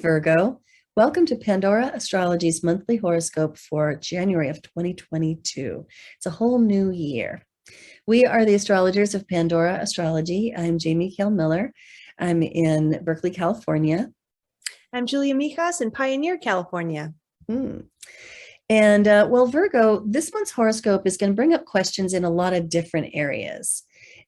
Virgo. Welcome to Pandora Astrology's monthly horoscope for January of 2022. It's a whole new year. We are the astrologers of Pandora Astrology. I'm Jamie Kale Miller. I'm in Berkeley, California. I'm Julia Mijas in Pioneer, California. And Virgo, this month's horoscope is going to bring up questions in a lot of different areas.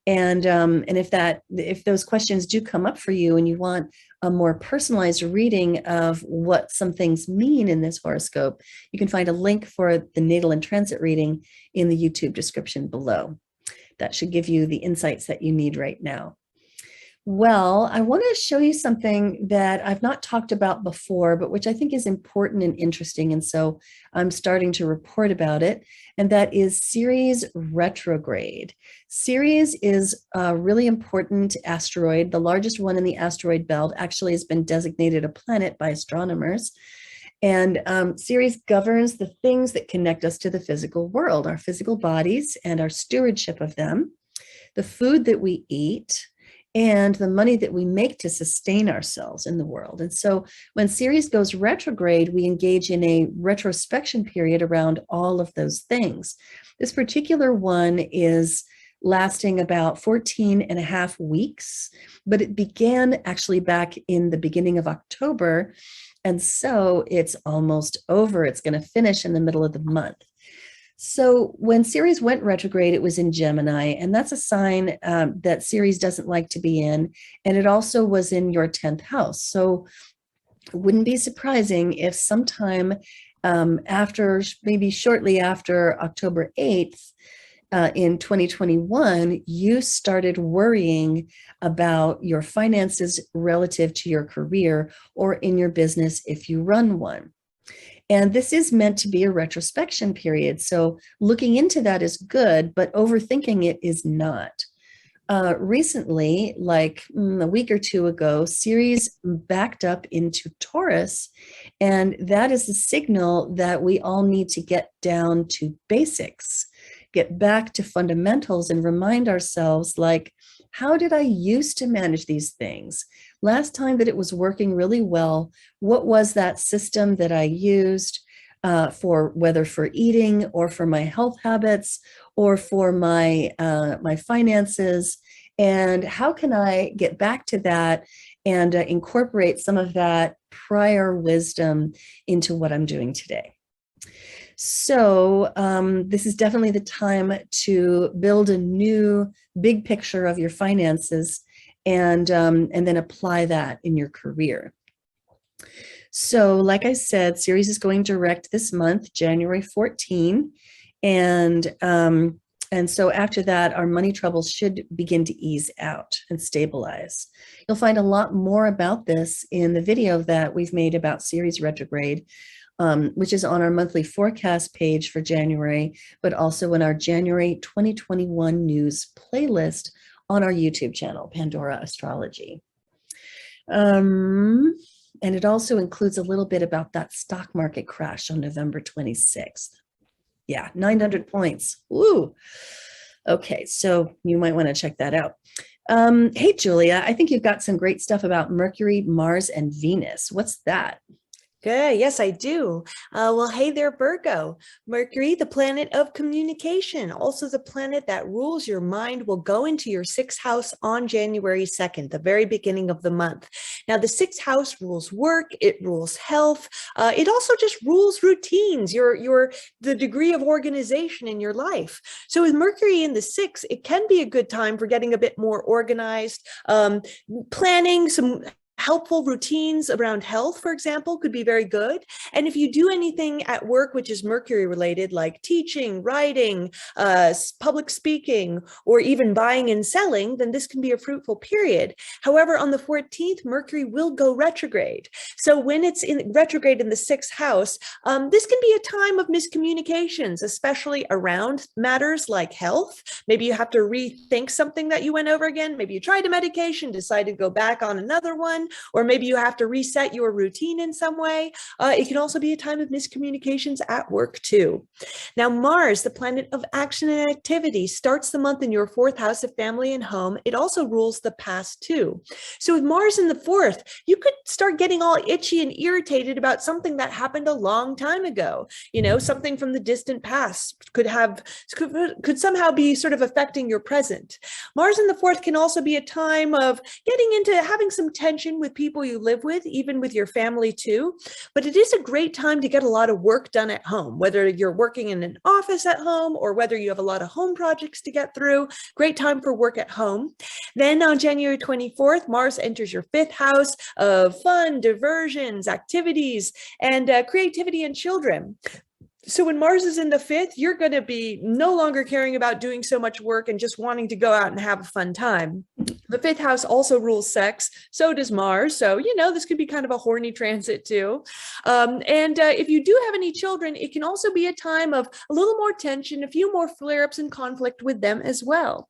And if those questions do come up for you and you want a more personalized reading of what some things mean in this horoscope, you can find a link for the natal and transit reading in the YouTube description below. That should give you the insights that you need right now. Well, I want to show you something that I've not talked about before, but which I think is important and interesting. And so I'm starting to report about it. And that is Ceres Retrograde. Ceres is a really important asteroid. The largest one in the asteroid belt actually has been designated a planet by astronomers. And Ceres governs the things that connect us to the physical world, our physical bodies and our stewardship of them, the food that we eat, and the money that we make to sustain ourselves in the world. And so when Ceres goes retrograde, we engage in a retrospection period around all of those things. This particular one is lasting about 14 and a half weeks, but it began actually back in the beginning of October. And so it's almost over. It's going to finish in the middle of the month. So when Ceres went retrograde, it was in Gemini, and that's a sign that Ceres doesn't like to be in. And it also was in your 10th house. So it wouldn't be surprising if sometime maybe shortly after October 8th, in 2021, you started worrying about your finances relative to your career or in your business if you run one. And this is meant to be a retrospection period. So looking into that is good, but overthinking it is not. Recently, like a week or two ago, Ceres backed up into Taurus, and that is the signal that we all need to get down to basics, get back to fundamentals and remind ourselves, like, how did I used to manage these things? Last time that it was working really well, what was that system that I used for whether for eating or for my health habits or for my finances? And how can I get back to that and incorporate some of that prior wisdom into what I'm doing today? So this is definitely the time to build a new big picture of your finances and then apply that in your career. So like I said, Ceres is going direct this month, January 14. And so after that, our money troubles should begin to ease out and stabilize. You'll find a lot more about this in the video that we've made about Ceres retrograde, which is on our monthly forecast page for January, but also in our January 2021 news playlist on our YouTube channel, Pandora Astrology. And it also includes a little bit about that stock market crash on November 26th. Yeah, 900 points. Woo! Okay, so you might want to check that out. Hey, Julia, I think you've got some great stuff about Mercury, Mars, and Venus. What's that? Good. Yes, I do. Well, hey there, Virgo. Mercury, the planet of communication, also the planet that rules your mind, will go into your 6th house on January 2nd, the very beginning of the month. Now, the 6th house rules work. It rules health. It also just rules routines, the degree of organization in your life. So with Mercury in the 6th, it can be a good time for getting a bit more organized, planning some helpful routines around health, for example, could be very good. And if you do anything at work which is Mercury related, like teaching, writing, public speaking, or even buying and selling, then this can be a fruitful period. However, on the 14th, Mercury will go retrograde. So when it's in retrograde in the 6th house, this can be a time of miscommunications, especially around matters like health. Maybe you have to rethink something that you went over again. Maybe you tried a medication, decided to go back on another one. person, or maybe you have to reset your routine in some way. It can also be a time of miscommunications at work too. Now, Mars, the planet of action and activity, starts the month in your fourth house of family and home. It also rules the past too. So with Mars in the fourth, you could start getting all itchy and irritated about something that happened a long time ago. You know, something from the distant past could somehow be sort of affecting your present. Mars in the fourth can also be a time of getting into having some tension with people you live with, even with your family too. But it is a great time to get a lot of work done at home, whether you're working in an office at home or whether you have a lot of home projects to get through. Great time for work at home. Then on January 24th, Mars enters your fifth house of fun, diversions, activities, and creativity and children. So when Mars is in the fifth, you're going to be no longer caring about doing so much work and just wanting to go out and have a fun time. The fifth house also rules sex. So does Mars. So, you know, this could be kind of a horny transit too. If you do have any children, it can also be a time of a little more tension, a few more flare-ups and conflict with them as well.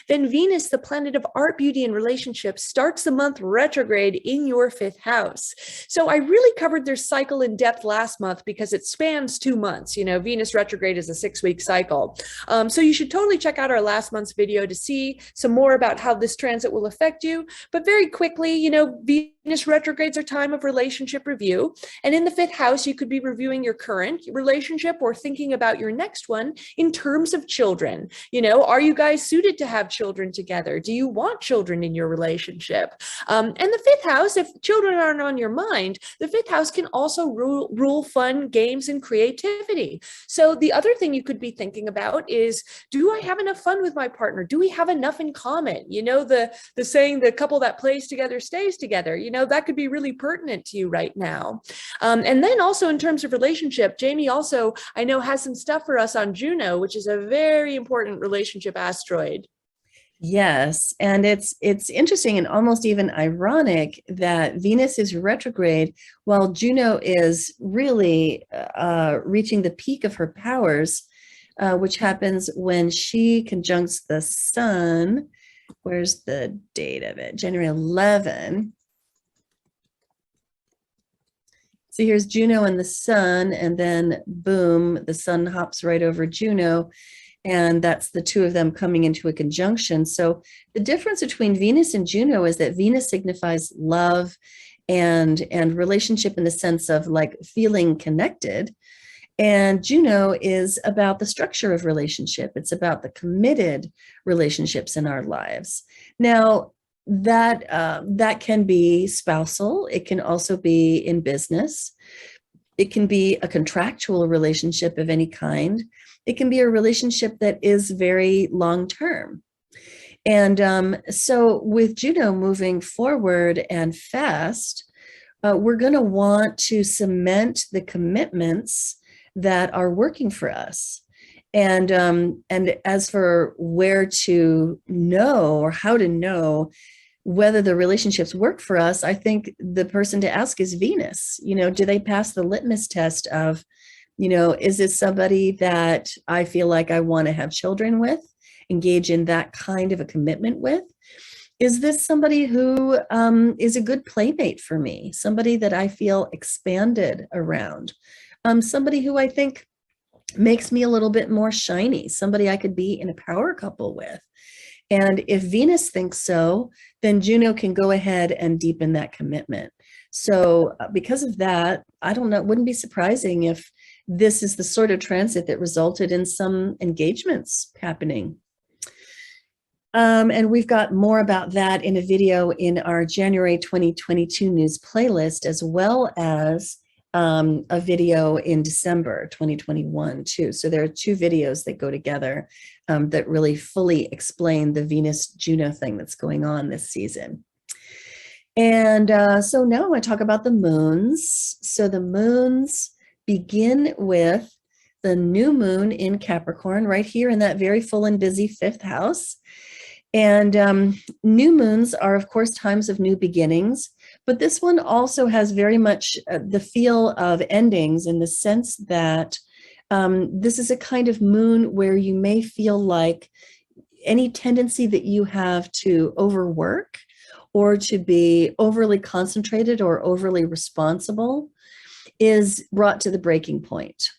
Then Venus, the planet of art, beauty, and relationships, starts the month retrograde in your fifth house. So I really covered their cycle in depth last month because it spans 2 months. You know, Venus retrograde is a 6-week cycle. So you should totally check out our last month's video to see some more about how this transit will affect you. But very quickly, you know, Venus retrogrades are time of relationship review. And in the fifth house, you could be reviewing your current relationship or thinking about your next one in terms of children. You know, are you guys suited to have children together? Do you want children in your relationship? And the fifth house, if children aren't on your mind, the fifth house can also rule fun, games, and creativity. So the other thing you could be thinking about is, do I have enough fun with my partner? Do we have enough in common? You know, the saying, the couple that plays together stays together, you know, that could be really pertinent to you right now. And then also in terms of relationship, Jamie also, I know, has some stuff for us on Juno, which is a very important relationship asteroid. Yes, and it's interesting and almost even ironic that Venus is retrograde while Juno is really reaching the peak of her powers, which happens when she conjuncts the sun. Where's the date of it? January 11. So here's Juno and the sun, and then boom, the sun hops right over Juno. And that's the two of them coming into a conjunction. So the difference between Venus and Juno is that Venus signifies love and relationship in the sense of like feeling connected. And Juno is about the structure of relationship. It's about the committed relationships in our lives. Now, that can be spousal. It can also be in business. It can be a contractual relationship of any kind. It can be a relationship that is very long-term. And so with Juno moving forward and fast, we're going to want to cement the commitments that are working for us. And as for where to know or how to know whether the relationships work for us, I think the person to ask is Venus. You know, do they pass the litmus test of, you know, is this somebody that I feel like I want to have children with, engage in that kind of a commitment with? Is this somebody who is a good playmate for me, somebody that I feel expanded around, somebody who I think makes me a little bit more shiny, somebody I could be in a power couple with? And if Venus thinks so, then Juno can go ahead and deepen that commitment. So because of that, I don't know, it wouldn't be surprising if this is the sort of transit that resulted in some engagements happening. And we've got more about that in a video in our January 2022 news playlist, as well as a video in December 2021 too. So there are 2 videos that go together that really fully explain the Venus-Juno thing that's going on this season. And so now I want to talk about the moons. So the moons begin with the new moon in Capricorn, right here in that very full and busy 5th house. And new moons are, of course, times of new beginnings, but this one also has very much the feel of endings in the sense that this is a kind of moon where you may feel like any tendency that you have to overwork or to be overly concentrated or overly responsible is brought to the breaking point.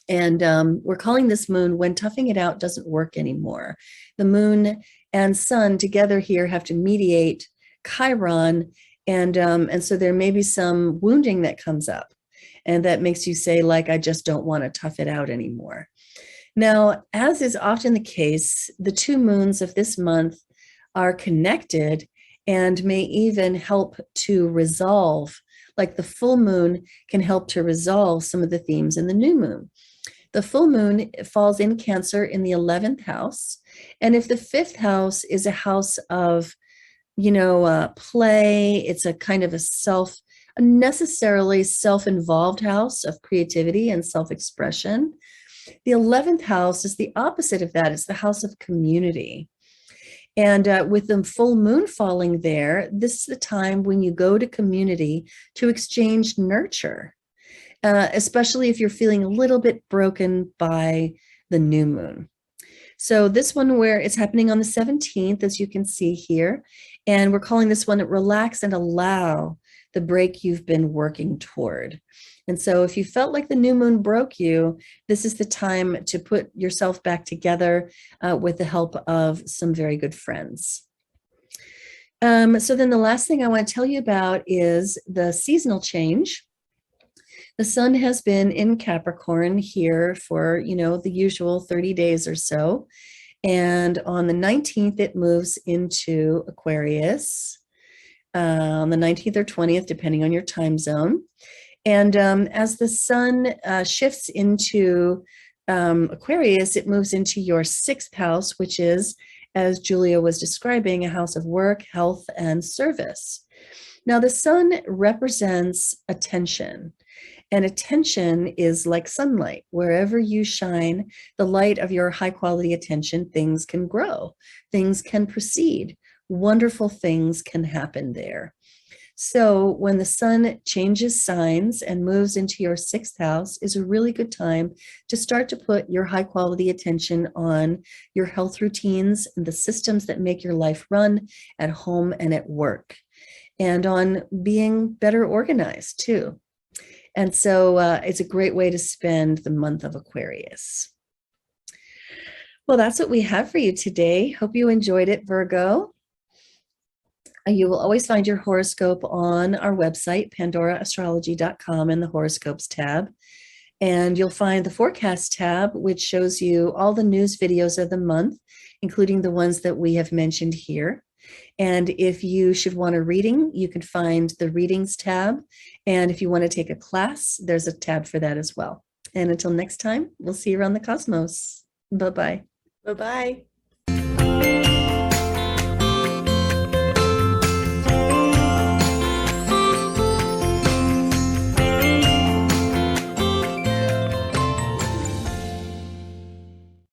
And we're calling this moon when toughing it out doesn't work anymore. The moon and sun together here have to mediate Chiron, and so there may be some wounding that comes up, and that makes you say, like, I just don't want to tough it out anymore. Now, as is often the case, the two moons of this month are connected and may even help to resolve, like the full moon can help to resolve some of the themes in the new moon. The full moon falls in Cancer in the 11th house. And if the 5th house is a house of, play, it's a kind of a necessarily self-involved house of creativity and self-expression. The 11th house is the opposite of that. It's the house of community. And with the full moon falling there, this is the time when you go to community to exchange nurture. Especially if you're feeling a little bit broken by the new moon. So this one, where it's happening on the 17th, as you can see here, and we're calling this one Relax and Allow the Break You've Been Working Toward. And so if you felt like the new moon broke you, this is the time to put yourself back together with the help of some very good friends. So then the last thing I want to tell you about is the seasonal change. The sun has been in Capricorn here for, the usual 30 days or so. And on the 19th, it moves into Aquarius, on the 19th or 20th, depending on your time zone. And as the sun shifts into Aquarius, it moves into your 6th house, which is, as Julia was describing, a house of work, health, and service. Now, the sun represents attention. And attention is like sunlight. Wherever you shine the light of your high quality attention, things can grow, things can proceed, wonderful things can happen there. So when the sun changes signs and moves into your 6th house is a really good time to start to put your high quality attention on your health routines and the systems that make your life run at home and at work, and on being better organized too. And so it's a great way to spend the month of Aquarius. Well, that's what we have for you today. Hope you enjoyed it, Virgo. You will always find your horoscope on our website, pandoraastrology.com, in the horoscopes tab. And you'll find the forecast tab, which shows you all the news videos of the month, including the ones that we have mentioned here. And if you should want a reading, you can find the readings tab. And if you want to take a class, there's a tab for that as well. And until next time, we'll see you around the cosmos. Bye-bye. Bye-bye.